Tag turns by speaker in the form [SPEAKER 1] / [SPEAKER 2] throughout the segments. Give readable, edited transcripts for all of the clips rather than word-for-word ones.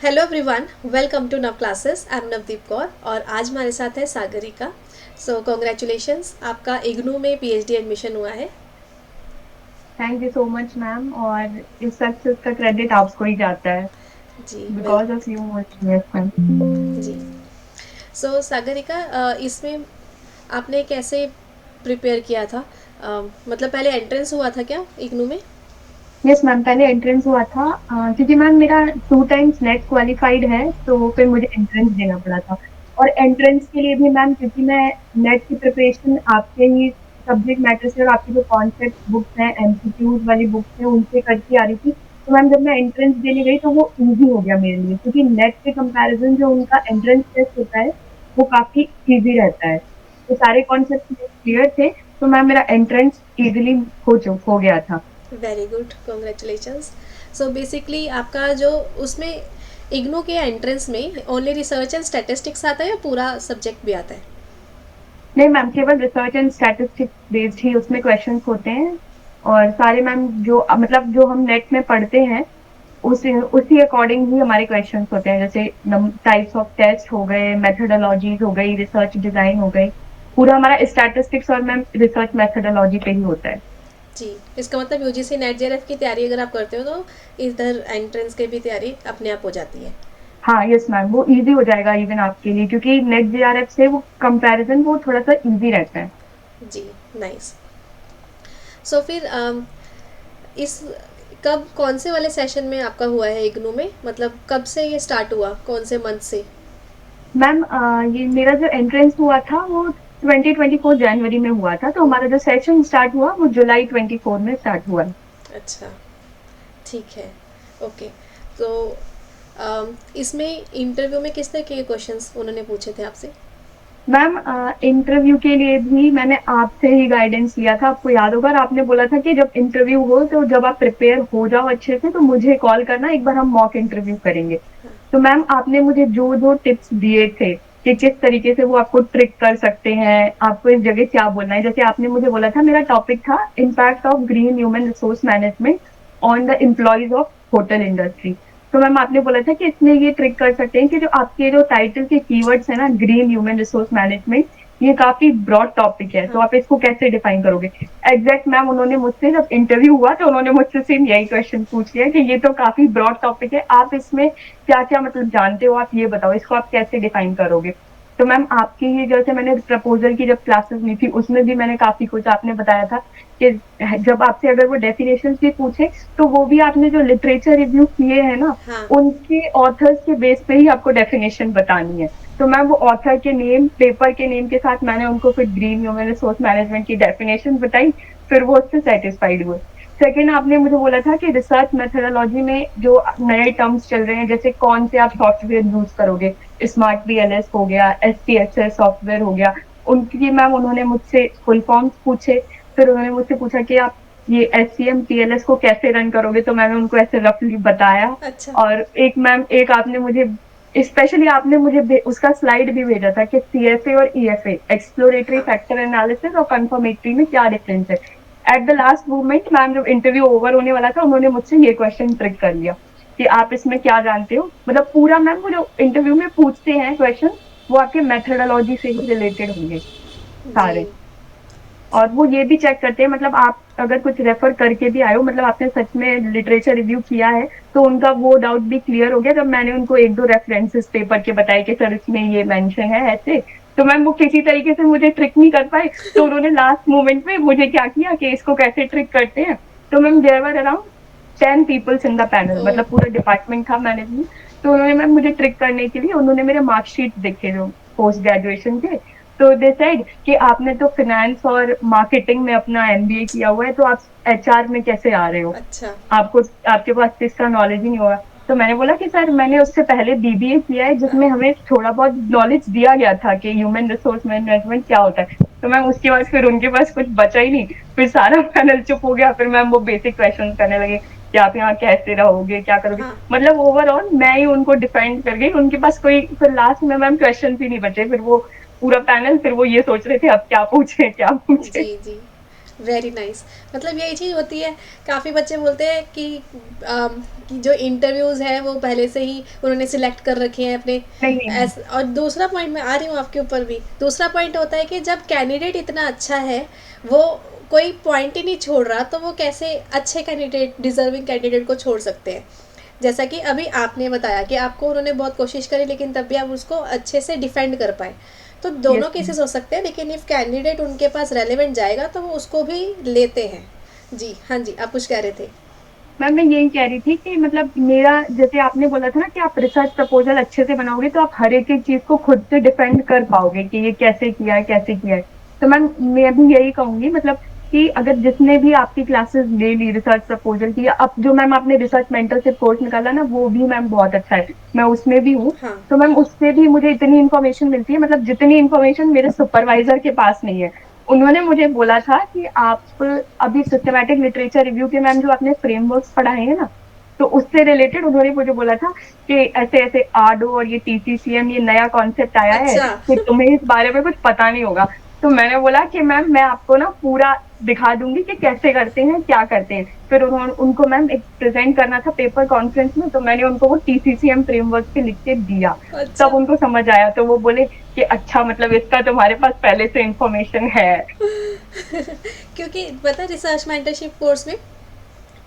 [SPEAKER 1] Hello everyone, welcome to नव classes. I am Navdeep Kaur और आज हमारे साथ है सागरिका। सो कॉन्ग्रेचुलेशंस, आपका इग्नू में पीएचडी एडमिशन हुआ है।
[SPEAKER 2] Thank you so much ma'am. और इस सक्सेस का क्रेडिट आपको ही जाता है।
[SPEAKER 1] जी well.
[SPEAKER 2] Because of you only. Yes ma'am.
[SPEAKER 1] जी। सो सागरिका, इसमें आपने कैसे प्रिपेयर किया था? मतलब पहले एंट्रेंस हुआ था क्या इग्नू में?
[SPEAKER 2] यस मैम, पहले एंट्रेंस हुआ था क्योंकि मैम मेरा 2 टाइम्स नेट क्वालिफाइड है, तो फिर मुझे एंट्रेंस देना पड़ा था। और एंट्रेंस के लिए भी मैम, क्योंकि मैं नेट की प्रिपरेशन आपके ही सब्जेक्ट मैटर से और आपकी जो कॉन्सेप्ट बुक्स हैं, एमसीक्यूज वाली बुक्स हैं, उनसे करके आ रही थी। तो मैम जब मैं एंट्रेंस देने गई तो वो इजी हो गया मेरे लिए, क्योंकि नेट के कंपैरिजन जो उनका एंट्रेंस टेस्ट होता है वो काफी इजी रहता है। तो सारे कॉन्सेप्ट क्लियर थे, तो मैम मेरा एंट्रेंस इजीली हो गया था।
[SPEAKER 1] Very good, congratulations. So basically आपका जो उसमें इग्नू के एंट्रेंस में ओनली रिसर्च एंड स्टैटिस्टिक्स आता है या पूरा सब्जेक्ट भी आता है?
[SPEAKER 2] नहीं मैम, केवल रिसर्च एंड स्टैटिस्टिक्स बेस्ड ही उसमें क्वेश्चंस होते हैं। और सारे मैम जो मतलब जो हम नेट में पढ़ते हैं उसी उसी अकॉर्डिंग ही हमारे क्वेश्चंस होते हैं। जैसे टाइप्स ऑफ टेस्ट हो गए, मेथोडोलॉजीज हो गई, रिसर्च डिजाइन हो गई। पूरा हमारा स्टैटिस्टिक्स और मैम रिसर्च मेथोडोलॉजी पे ही होता है।
[SPEAKER 1] जी। इसका मतलब यूजीसी नेट जेआरएफ की तैयारी अगर आप करते हो तो इधर एंट्रेंस की भी तैयारी अपने आप हो जाती है।
[SPEAKER 2] हाँ यस मैम, वो इजी हो जाएगा इवन आपके लिए, क्योंकि नेट जेआरएफ से वो कंपैरिजन वो थोड़ा सा इजी रहता है।
[SPEAKER 1] जी। नाइस। सो फिर इस कब कौन से वाले सेशन में आपका हुआ है इग्नू में? मतलब कब से ये स्टार्ट हुआ, कौन से मंथ से?
[SPEAKER 2] मैम ये मेरा जो एंट्रेंस हुआ था वो 2024 जनवरी में हुआ था, तो
[SPEAKER 1] ओ,
[SPEAKER 2] हमारा जो सेशन स्टार्ट हुआ वो जुलाई 24 में स्टार्ट हुआ।
[SPEAKER 1] अच्छा, ठीक है। ओके। तो इसमें इंटरव्यू में किस तरह के क्वेश्चंस उन्होंने पूछे थे आपसे?
[SPEAKER 2] मैम इंटरव्यू के लिए भी मैंने आपसे ही गाइडेंस लिया था। आपको याद होगा, और आपने बोला था कि जब इंटरव्यू हो तो जब आप प्रिपेयर हो जाओ अच्छे से तो मुझे कॉल करना, एक बार हम मॉक इंटरव्यू करेंगे। तो मैम आपने मुझे जो जो टिप्स दिए थे कि किस तरीके से वो आपको ट्रिक कर सकते हैं, आपको इस जगह क्या बोलना है। जैसे आपने मुझे बोला था, मेरा टॉपिक था impact of green human resource management on the employees of hotel industry. तो मैम आपने बोला था कि इसमें ये ट्रिक कर सकते हैं कि जो आपके जो टाइटल के कीवर्ड्स है ना, ग्रीन ह्यूमन रिसोर्स मैनेजमेंट, ये काफी ब्रॉड टॉपिक है, तो
[SPEAKER 1] हाँ।
[SPEAKER 2] आप इसको कैसे डिफाइन करोगे। एग्जैक्ट मैम उन्होंने मुझसे जब इंटरव्यू हुआ तो उन्होंने मुझसे सेम यही क्वेश्चन पूछ लिया कि ये तो काफी ब्रॉड टॉपिक है, आप इसमें क्या क्या मतलब जानते हो, आप ये बताओ इसको आप कैसे डिफाइन करोगे। तो मैम आपकी ही जैसे मैंने प्रपोजल की जब क्लासेस ली थी उसमें भी मैंने काफी कुछ आपने बताया था कि जब आपसे अगर वो डेफिनेशन भी पूछे तो वो भी आपने जो लिटरेचर रिव्यू किए हैं ना,
[SPEAKER 1] हाँ।
[SPEAKER 2] उनके ऑथर्स के बेस पे ही आपको डेफिनेशन बतानी है। तो मैम वो ऑथर के नेम, पेपर के नेम के साथ मैंने उनको फिर ग्रीन ह्यूमन रिसोर्स मैनेजमेंट की डेफिनेशन बताई। फिर वो उससे सेटिस्फाइड हुए। सेकेंड, आपने मुझे बोला था कि रिसर्च मेथोडोलॉजी में जो नए टर्म्स चल रहे हैं, जैसे कौन से आप सॉफ्टवेयर यूज करोगे, स्मार्ट बीएलएस हो गया, एसपीएसएस सॉफ्टवेयर हो गया, उनकी मैम उन्होंने मुझसे फुल फॉर्म्स पूछे। फिर उन्होंने मुझसे पूछा कि आप ये एससीएम पीएलएस को कैसे रन करोगे, तो मैंने उनको ऐसे रफली बताया।
[SPEAKER 1] अच्छा।
[SPEAKER 2] और एक मैम, एक आपने मुझे स्पेशली आपने मुझे उसका स्लाइड भी भेजा था कि सीएफए और ईएफए, एक्सप्लोरेटरी
[SPEAKER 1] हाँ।
[SPEAKER 2] फैक्टर एनालिसिस और कंफर्मेटरी में क्या डिफरेंस है। At the last moment ma'am जब इंटरव्यू ओवर होने वाला था, उन्होंने मुझसे ये क्वेश्चन ट्रिक कर लिया कि आप इसमें क्या जानते हो। मतलब पूरा मैम वो जो इंटरव्यू में पूछते हैं क्वेश्चन, वो आपके मेथोडोलॉजी से ही रिलेटेड होंगे
[SPEAKER 1] जी।
[SPEAKER 2] सारे। और वो ये भी चेक करते हैं, मतलब आप अगर कुछ रेफर करके भी आए हो, मतलब आपने सच में लिटरेचर रिव्यू किया है, तो उनका वो डाउट भी क्लियर हो गया जब मैंने उनको एक दो रेफरेंसेस पेपर के बताए कि सर इसमें ये मेंशन है ऐसे। तो मैम वो किसी तरीके से मुझे ट्रिक नहीं कर पाए, तो उन्होंने लास्ट मोमेंट में मुझे क्या किया कि इसको कैसे ट्रिक करते हैं। तो ma'am there were around 10 peoples in the panel,
[SPEAKER 1] ओ।
[SPEAKER 2] मतलब पूरा डिपार्टमेंट था मैनेजमेंट। तो उन्होंने मैम मुझे ट्रिक करने के लिए उन्होंने मेरे मार्कशीट देखे जो पोस्ट ग्रेजुएशन के। तो दे सेड कि आपने तो फाइनेंस और मार्केटिंग में अपना एमबीए किया हुआ है, तो आप एचआर में कैसे आ रहे हो,
[SPEAKER 1] अच्छा।
[SPEAKER 2] आपको आपके पास तो इसका नॉलेज ही नहीं होगा। तो मैंने बोला कि सर मैंने उससे पहले बीबीए किया है,
[SPEAKER 1] हाँ।
[SPEAKER 2] जिसमें हमें थोड़ा बहुत नॉलेज दिया गया था कि ह्यूमन रिसोर्स मैनेजमेंट क्या होता है। तो मैम उसके बाद फिर उनके पास कुछ बचा ही नहीं, फिर सारा पैनल चुप हो गया। फिर मैम वो बेसिक क्वेश्चन करने लगे कि आप यहाँ कैसे रहोगे, क्या करोगे।
[SPEAKER 1] हाँ।
[SPEAKER 2] मतलब ओवरऑल मैं ही उनको डिफेंड कर गई, उनके पास कोई फिर लास्ट में मैम क्वेश्चन ही नहीं बचे। फिर वो पूरा पैनल, फिर वो ये सोच रहे थे अब क्या पूछे क्या पूछे।
[SPEAKER 1] जी। जी। Very nice. मतलब यही चीज़ होती है, काफ़ी बच्चे बोलते हैं कि जो इंटरव्यूज़ है वो पहले से ही उन्होंने सिलेक्ट कर रखे हैं अपने।
[SPEAKER 2] नहीं नहीं।
[SPEAKER 1] और दूसरा पॉइंट मैं आ रही हूँ आपके ऊपर भी, दूसरा पॉइंट होता है कि जब कैंडिडेट इतना अच्छा है, वो कोई पॉइंट ही नहीं छोड़ रहा, तो वो कैसे अच्छे कैंडिडेट, डिजर्विंग कैंडिडेट को छोड़ सकते हैं। जैसा कि अभी आपने बताया कि आपको उन्होंने बहुत कोशिश करी, लेकिन तब भी आप उसको अच्छे से डिफेंड कर पाए। तो दोनों
[SPEAKER 2] यस
[SPEAKER 1] केसेस हो सकते हैं, लेकिन इफ़ कैंडिडेट उनके पास रेलेवेंट जाएगा तो वो उसको भी लेते हैं। जी हाँ जी, आप कुछ कह रहे थे।
[SPEAKER 2] मैम, मैं यही कह रही थी कि मतलब मेरा, जैसे आपने बोला था ना कि आप रिसर्च प्रपोजल अच्छे से बनाओगे तो आप हर एक एक चीज को खुद से डिफेंड कर पाओगे कि ये कैसे किया है, कैसे किया है। तो मैम, मैं भी यही कहूंगी मतलब कि अगर जिसने भी आपकी क्लासेस ले ली रिसर्च प्रपोजल की, या अब जो मैम आपने रिसर्च मेंटरशिप कोर्स निकाला ना, वो भी मैम बहुत अच्छा है, मैं उसमें भी हूँ।
[SPEAKER 1] हाँ।
[SPEAKER 2] तो मैम उससे भी मुझे इतनी इन्फॉर्मेशन मिलती है, मतलब जितनी इन्फॉर्मेशन मेरे सुपरवाइजर के पास नहीं है। उन्होंने मुझे बोला था कि आप अभी सिस्टमैटिक लिटरेचर रिव्यू के मैम जो आपने फ्रेमवर्क्स पढ़ाए हैं ना, तो उससे रिलेटेड उन्होंने मुझे बोला था कि ऐसे ऐसे आडो और ये टीसीसीएम, ये नया कॉन्सेप्ट आया है
[SPEAKER 1] अच्छा।
[SPEAKER 2] कि तुम्हें इस बारे में कुछ पता नहीं होगा। तो मैंने बोला कि मैम मैं आपको ना पूरा दिखा दूंगी कि कैसे करते हैं, क्या करते हैं। फिर उन्होंने उनको मैम एक प्रेजेंट करना था पेपर कॉन्फ्रेंस में, तो मैंने उनको वो टीसीसीएम फ्रेमवर्क पे लिख के दिया।
[SPEAKER 1] अच्छा।
[SPEAKER 2] तब उनको समझ आया, तो वो बोले कि अच्छा, मतलब इसका तुम्हारे पास पहले से इंफॉर्मेशन है।
[SPEAKER 1] क्योंकि पता है रिसर्च मेंटरशिप कोर्स में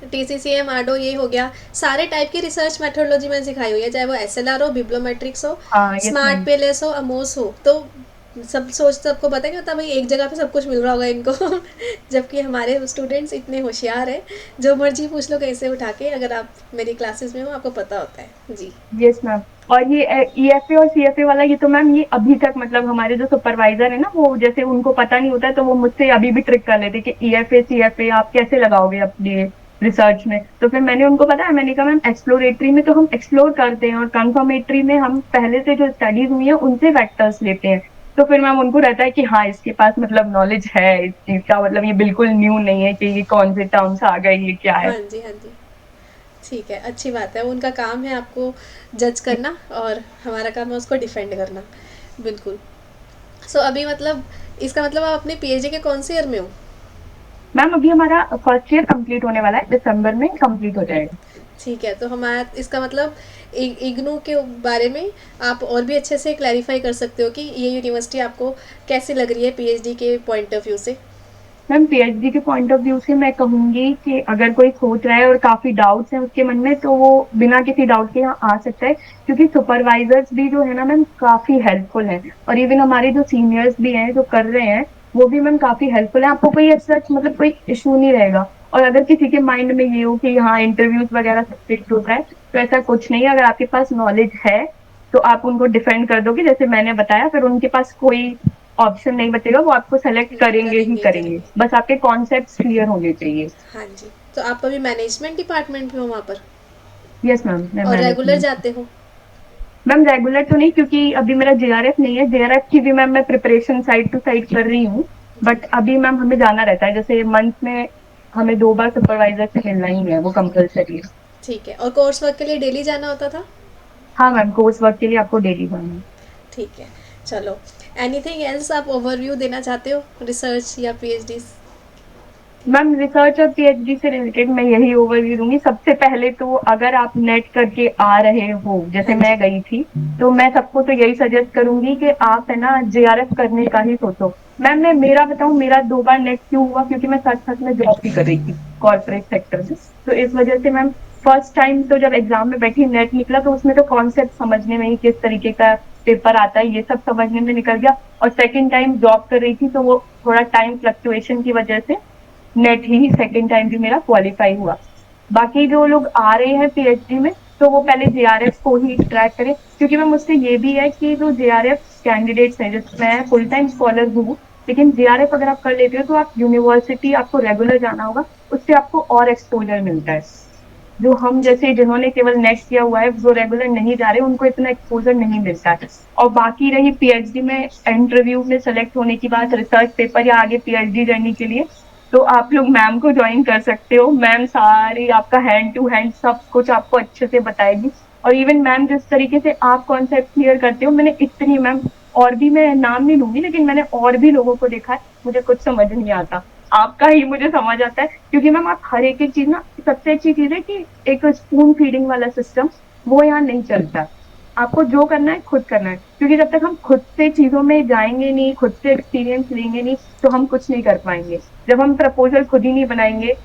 [SPEAKER 1] टीसीसीएम, आडो, ये हो गया, सारे टाइप की रिसर्च मेथोडोलॉजी मैंने सिखाई हुई है, चाहे वो एसएलआर हो, बिब्लोमेट्रिक्स हो,
[SPEAKER 2] हाँ, यस
[SPEAKER 1] स्मार्ट
[SPEAKER 2] मैम।
[SPEAKER 1] पेलेस हो, अमोस हो। तो सबको पता है कि होता है भाई एक जगह पे सब कुछ मिल रहा होगा इनको। जबकि हमारे स्टूडेंट्स इतने होशियार हैं, जो मर्जी पूछ लो कहीं से उठा के, अगर आप मेरी क्लासेस में हो आपको पता होता है। जी।
[SPEAKER 2] Yes ma'am. और ये ईएफए और सीएफए वाला, ये तो मैम ये अभी तक मतलब हमारे जो सुपरवाइजर है ना, वो जैसे उनको पता नहीं होता है तो वो मुझसे अभी भी ट्रिक कर लेते कि ईएफए सीएफए आप कैसे लगाओगे अपने रिसर्च में। तो फिर मैंने उनको बताया, मैंने कहा मैम एक्सप्लोरेटरी में तो हम एक्सप्लोर करते हैं, और कंफर्मेटरी में हम पहले से जो स्टडीज हुई है उनसे वेक्टर्स लेते हैं। तो फिर मैम उनको रहता है कि हाँ, इसके पास मतलब नॉलेज है इस चीज का, मतलब ये बिल्कुल न्यू नहीं है कि ये कौन से टर्म्स आ गए, ये क्या है।
[SPEAKER 1] हाँ जी, हाँ जी। ठीक है, अच्छी बात है, उनका काम है आपको जज करना, और हमारा काम है उसको डिफेंड करना। बिल्कुल। सो अभी मतलब इसका मतलब आप अपने पीएचडी के कौन से ईयर में हो?
[SPEAKER 2] मैम अभी हमारा फर्स्ट ईयर कंप्लीट होने वाला है, दिसंबर में कंप्लीट हो जाएगा।
[SPEAKER 1] ठीक है, तो हमारा इसका मतलब इग्नू के बारे में आप और भी अच्छे से क्लैरिफाई कर सकते हो कि ये यूनिवर्सिटी आपको कैसी लग रही है पीएचडी के पॉइंट ऑफ व्यू से।
[SPEAKER 2] मैम पीएचडी के पॉइंट ऑफ व्यू से मैं कहूंगी कि अगर कोई सोच रहा है और काफी डाउट्स हैं उसके मन में, तो वो बिना किसी डाउट के यहाँ आ सकता है, क्योंकि सुपरवाइजर्स भी जो है ना मैम काफी हेल्पफुल हैं। और इवन हमारे जो सीनियर्स भी हैं जो कर रहे हैं, वो भी मैम काफी हेल्पफुल है, आपको कोई ऐसा मतलब कोई इशू नहीं रहेगा। और अगर किसी के माइंड में ये हो कि हाँ इंटरव्यूज वगैरह सब फिक्स होता है, तो ऐसा कुछ नहीं है। अगर आपके पास नॉलेज है तो आप उनको डिफेंड कर दोगे जैसे मैंने बताया, फिर उनके पास कोई ऑप्शन नहीं बचेगा, वो आपको सेलेक्ट करेंगे ही
[SPEAKER 1] करेंगे ही
[SPEAKER 2] करेंगे।
[SPEAKER 1] करेंगे।
[SPEAKER 2] बस आपके कॉन्सेप्ट क्लियर होने चाहिए।
[SPEAKER 1] हाँ जी। तो आप अभी मैनेजमेंट डिपार्टमेंट में हो वहाँ पर,
[SPEAKER 2] यस मैम, मैं
[SPEAKER 1] और रेगुलर
[SPEAKER 2] मैनेजमेंट।
[SPEAKER 1] जाते हो?
[SPEAKER 2] मैम रेगुलर तो नहीं, क्योंकि अभी मेरा जेआरएफ नहीं है, जेआरएफ की भी मैम मैं प्रिपरेशन साइड टू साइड कर रही हूँ।
[SPEAKER 1] जी।
[SPEAKER 2] बट अभी मैम हमें जाना रहता है, जैसे मंथ में हमें 2 बार सुपरवाइजर से मिलना ही है, वो कंपल्सरी है।
[SPEAKER 1] ठीक है, और कोर्स वर्क के लिए डेली जाना होता था?
[SPEAKER 2] हाँ मैम, कोर्स वर्क के लिए आपको डेली जाना है।
[SPEAKER 1] ठीक है। चलो, एनीथिंग एल्स आप ओवरव्यू देना चाहते हो रिसर्च या पीएचडी?
[SPEAKER 2] मैम रिसर्च और पीएचडी से रिलेटेड मैं यही ओवरव्यू दूंगी। सबसे पहले तो अगर आप नेट करके आ रहे हो, जैसे
[SPEAKER 1] हाँ
[SPEAKER 2] मैं
[SPEAKER 1] जी।
[SPEAKER 2] गई थी, तो मैं सबको तो यही सजेस्ट करूंगी कि आप है ना जेआरएफ करने का ही सोचो। मैम मैं मेरा बताऊं, मेरा 2 बार नेट क्यों हुआ, क्योंकि मैं सच सच में जॉब भी कर रही थी कॉर्पोरेट सेक्टर में। तो इस वजह से मैम फर्स्ट टाइम तो जब एग्जाम में बैठी नेट निकला, तो उसमें तो कॉन्सेप्ट समझने में ही किस तरीके का पेपर आता है ये सब समझने में निकल गया। और सेकेंड टाइम जॉब कर रही थी, तो वो थोड़ा टाइम फ्लक्चुएशन की वजह से नेट ही सेकेंड टाइम भी मेरा क्वालिफाई हुआ। बाकी जो लोग आ रहे हैं पीएचडी में, तो वो पहले जेआरएफ को ही ट्रैक करें, क्योंकि मैं मुझसे ये भी है कि जो जेआरएफ कैंडिडेट्स हैं, जैसे मैं फुल टाइम स्कॉलर हूँ, लेकिन जेआरएफ अगर आप कर लेते हो तो आप यूनिवर्सिटी, आपको रेगुलर जाना होगा, उससे आपको और एक्सपोजर मिलता है। जो हम
[SPEAKER 1] जी।
[SPEAKER 2] जैसे जिन्होंने केवल नेट किया हुआ है, जो रेगुलर नहीं जा रहे, उनको इतना एक्सपोजर नहीं मिलता है। और बाकी रही पीएचडी में इंटरव्यू में सेलेक्ट होने की बात, रिसर्च पेपर या आगे पीएचडी जर्नी के लिए, तो आप लोग मैम को ज्वाइन कर सकते हो। मैम सारी आपका हैंड टू हैंड सब कुछ आपको अच्छे से बताएगी। और इवन मैम जिस तरीके से आप कॉन्सेप्ट क्लियर करते हो, मैंने इतनी मैम, और भी मैं नाम नहीं लूंगी, लेकिन मैंने और भी लोगों को देखा है, मुझे कुछ समझ नहीं आता। आपका ही मुझे समझ आता है, क्योंकि मैम आप हर एक चीज ना, सबसे अच्छी चीज है कि एक स्पून फीडिंग वाला सिस्टम वो यहाँ नहीं चलता। आपको जो करना है खुद करना है, क्योंकि जब तक हम खुद से चीजों में जाएंगे नहीं, खुद से एक्सपीरियंस लेंगे नहीं, तो हम कुछ नहीं कर पाएंगे। जब हम प्रपोजल खुद ही नहीं बनाएंगे,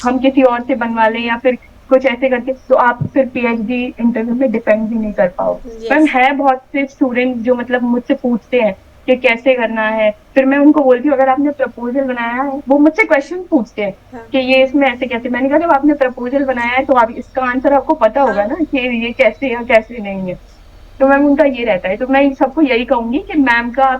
[SPEAKER 2] हम किसी और से बनवा लें या फिर कुछ ऐसे करके, तो आप फिर पीएचडी इंटरव्यू में डिपेंड भी नहीं कर पाओगे। Ma'am
[SPEAKER 1] yes.
[SPEAKER 2] है बहुत से स्टूडेंट जो मतलब मुझसे पूछते हैं कि कैसे करना है, फिर मैं उनको बोलती हूँ अगर आपने प्रपोजल बनाया है, वो मुझसे क्वेश्चन पूछते हैं
[SPEAKER 1] हाँ
[SPEAKER 2] कि ये इसमें ऐसे कैसे। मैंने कहा जब आपने प्रपोजल बनाया है तो आप इसका आंसर आपको पता होगा
[SPEAKER 1] हाँ
[SPEAKER 2] ना कि ये कैसे या कैसे नहीं है। तो मैम उनका ये रहता है, तो मैं सबको यही कहूंगी कि मैम का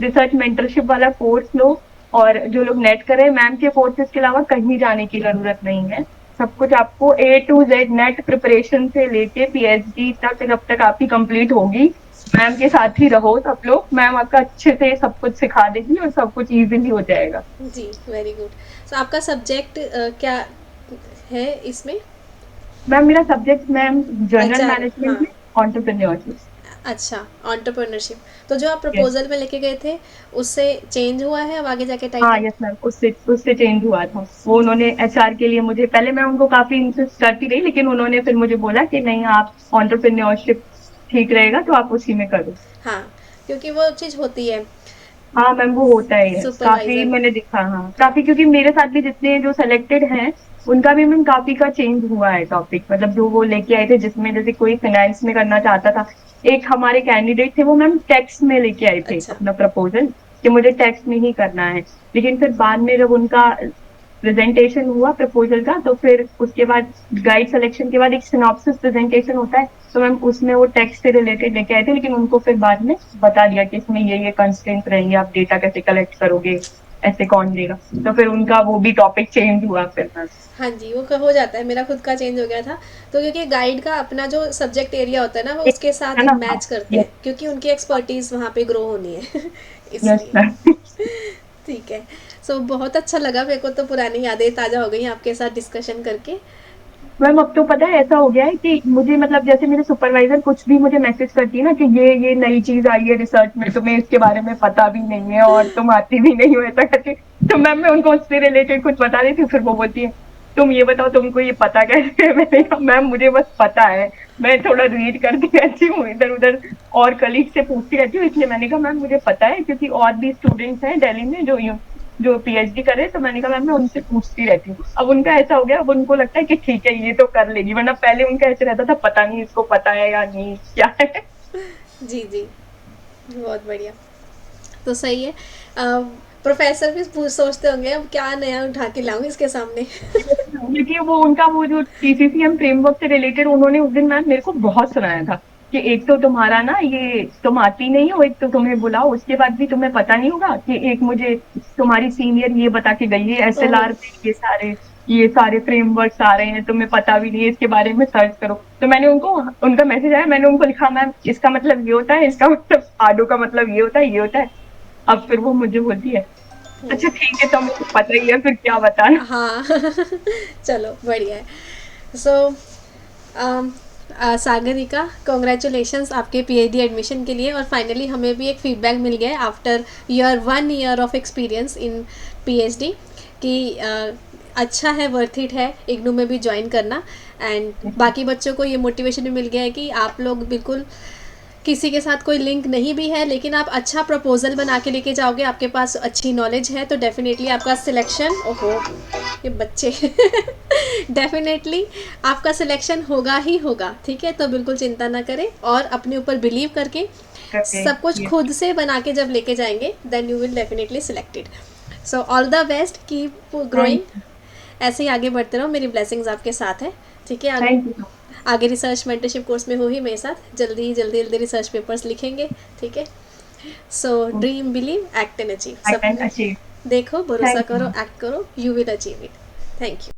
[SPEAKER 2] रिसर्च मेंटरशिप वाला कोर्स लो, और जो लोग नेट करें मैम के कोर्सेज के अलावा कहीं जाने की जरूरत नहीं है। सब कुछ आपको A to Z net preparation से लेके पीएचडी तक जब तक आपकी कंप्लीट होगी, मैम के साथ ही रहो सब लोग, मैम आपका अच्छे से सब कुछ सिखा देगी और सब कुछ इजीली हो जाएगा।
[SPEAKER 1] जी, वेरी गुड। सो आपका सब्जेक्ट क्या है इसमें?
[SPEAKER 2] मैम मेरा subject ma'am general
[SPEAKER 1] HR,
[SPEAKER 2] management
[SPEAKER 1] हाँ।
[SPEAKER 2] में एंटरप्रेन्योरशिप।
[SPEAKER 1] अच्छा, एंटरप्रेन्योरशिप। तो जो आप
[SPEAKER 2] यस।
[SPEAKER 1] प्रपोजल में लेके गए थे, उससे चेंज हुआ है अब आगे जाके
[SPEAKER 2] हाँ
[SPEAKER 1] टाइटल?
[SPEAKER 2] यस मैम, उससे उससे चेंज हुआ था। वो उन्होंने एचआर के लिए मुझे, पहले मैं उनको काफी इंसिस्ट करती रही, लेकिन उन्होंने फिर मुझे बोला कि नहीं आप एंटरप्रेन्योरशिप ठीक रहेगा तो आप उसी में करो।
[SPEAKER 1] हाँ, क्योंकि वो चीज़ होती है
[SPEAKER 2] हाँ मैम वो होता ही है काफी,
[SPEAKER 1] सुपरवाइजर।
[SPEAKER 2] मैंने देखा, हाँ
[SPEAKER 1] हाँ।
[SPEAKER 2] काफी, क्योंकि मेरे साथ भी जितने जो सेलेक्टेड हैं उनका भी मैम काफी का चेंज हुआ है टॉपिक, मतलब जो वो लेके आए थे जिसमें जैसे कोई फाइनेंस में करना चाहता था, एक हमारे कैंडिडेट थे वो मैम टैक्स में लेके आए थे
[SPEAKER 1] अच्छा।
[SPEAKER 2] अपना प्रपोजल कि मुझे टैक्स में ही करना है। लेकिन फिर बाद में जब उनका प्रेजेंटेशन हुआ प्रपोजल का, तो फिर उसके बाद गाइड सिलेक्शन के बाद एक सिनॉप्सिस प्रेजेंटेशन होता है, तो मैम उसमें वो टेक्स्ट से रिलेटेड लेके आए थे, लेकिन उनको फिर बाद में बता दिया कि इसमें ये कंस्ट्रेंट रहेंगे, आप डेटा कैसे कलेक्ट करोगे, ऐसे कौन देगा, तो फिर उनका वो भी टॉपिक चेंज हुआ फिर मैम।
[SPEAKER 1] हाँ जी, वो हो जाता है, मेरा खुद का चेंज हो गया था। तो क्योंकि गाइड का अपना जो सब्जेक्ट एरिया होता है ना, वो उसके
[SPEAKER 2] है
[SPEAKER 1] साथ
[SPEAKER 2] ना, हाँ।
[SPEAKER 1] मैच करते
[SPEAKER 2] यस।
[SPEAKER 1] हैं, क्योंकि उनकी एक्सपर्टीज़ वहाँ पे ग्रो होनी है
[SPEAKER 2] यस
[SPEAKER 1] इसलिए।
[SPEAKER 2] मैम।
[SPEAKER 1] ठीक है। सो बहुत अच्छा लगा मेरे को, तो पुरानी यादें ताज़ा हो गई आपके साथ डिस्कशन करके।
[SPEAKER 2] मैम अब तो पता है ऐसा हो गया है कि मुझे मतलब जैसे मेरे सुपरवाइजर कुछ भी मुझे मैसेज करती है ना कि ये नई चीज आई है रिसर्च में, तुम्हें इसके बारे में पता भी नहीं है और तुम आती भी नहीं हो ऐसा करके, तो मैम मैं उनको उससे रिलेटेड कुछ बता देती हूँ, फिर वो बोलती है तुम ये बताओ तुमको ये पता कैसे है। मैंने कहा मैम मुझे बस पता है, मैं थोड़ा रीड करती रहती हूँ इधर उधर और कलीग से पूछती रहती हूँ, इसलिए मैंने कहा मैम मुझे पता है, क्योंकि और भी स्टूडेंट्स हैं दिल्ली में जो पीएचडी कर रहे हैं, तो मैंने कहा मैम मैं उनसे पूछती रहती हूँ। अब उनका ऐसा हो गया, अब उनको लगता है कि ठीक है ये तो कर लेगी, वरना पहले उनका ऐसे रहता था पता नहीं इसको पता है या नहीं क्या है।
[SPEAKER 1] जी जी, बहुत बढ़िया। तो सही है। प्रोफेसर भी सोचते होंगे अब क्या नया उठा के लाऊं इसके सामने।
[SPEAKER 2] क्योंकि वो उनका वो जो टीसीसीएम फ्रेमवर्क से रिलेटेड उन्होंने उस दिन मैम मेरे को बहुत सुनाया था कि एक तो तुम्हारा ना ये तुम आती नहीं हो, एक तो तुम्हें बुलाओ उसके बाद भी तुम्हें पता नहीं होगा, कि एक मुझे तुम्हारी सीनियर ये बता के गई है
[SPEAKER 1] ओहो।
[SPEAKER 2] एसएलआर में ये सारे फ्रेमवर्क्स आ रहे हैं, तुम्हें पता भी नहीं है, इसके बारे में सर्च करो। तो मैंने उनको, उनका मैसेज आया, मैंने उनको लिखा मैम इसका मतलब ये होता है, इसका मतलब आडो का मतलब ये होता है, ये होता है। अब फिर वो मुझे बोलती है अच्छा ठीक है, तो मुझे पता ही है, फिर क्या बताना।
[SPEAKER 1] हाँ चलो बढ़िया है। सो सागरिका, कॉन्ग्रेचुलेशंस आपके पीएचडी एडमिशन के लिए, और फाइनली हमें भी एक फीडबैक मिल गया है after your 1 year of experience in PhD कि अच्छा है, वर्थ इट है इग्नू में भी ज्वाइन करना। एंड बाकी बच्चों को ये मोटिवेशन भी मिल गया है कि आप लोग बिल्कुल किसी के साथ कोई लिंक नहीं भी है, लेकिन आप अच्छा प्रपोजल बना के लेके जाओगे, आपके पास अच्छी नॉलेज है, तो डेफिनेटली आपका सिलेक्शन, ओहो ये बच्चे डेफिनेटली आपका सिलेक्शन होगा ही होगा। ठीक है, तो बिल्कुल चिंता ना करें और अपने ऊपर बिलीव करके
[SPEAKER 2] करके
[SPEAKER 1] सब कुछ
[SPEAKER 2] ये
[SPEAKER 1] खुद से बना के जब लेके जाएंगे, then you will definitely selected. So all the best, keep growing,
[SPEAKER 2] thank
[SPEAKER 1] ऐसे ही आगे बढ़ते रहो, मेरी ब्लेसिंग्स आपके साथ है। ठीक है,
[SPEAKER 2] थैंक यू।
[SPEAKER 1] आगे रिसर्च मेंटरशिप कोर्स में हो ही मेरे साथ, जल्दी जल्दी जल्दी रिसर्च पेपर्स लिखेंगे। ठीक है, so dream believe act and achieve,
[SPEAKER 2] I can
[SPEAKER 1] सब
[SPEAKER 2] अचीव।
[SPEAKER 1] देखो, भरोसा
[SPEAKER 2] थैंक
[SPEAKER 1] करो,
[SPEAKER 2] यू।
[SPEAKER 1] एक्ट करो, you will achieve it. Thank you.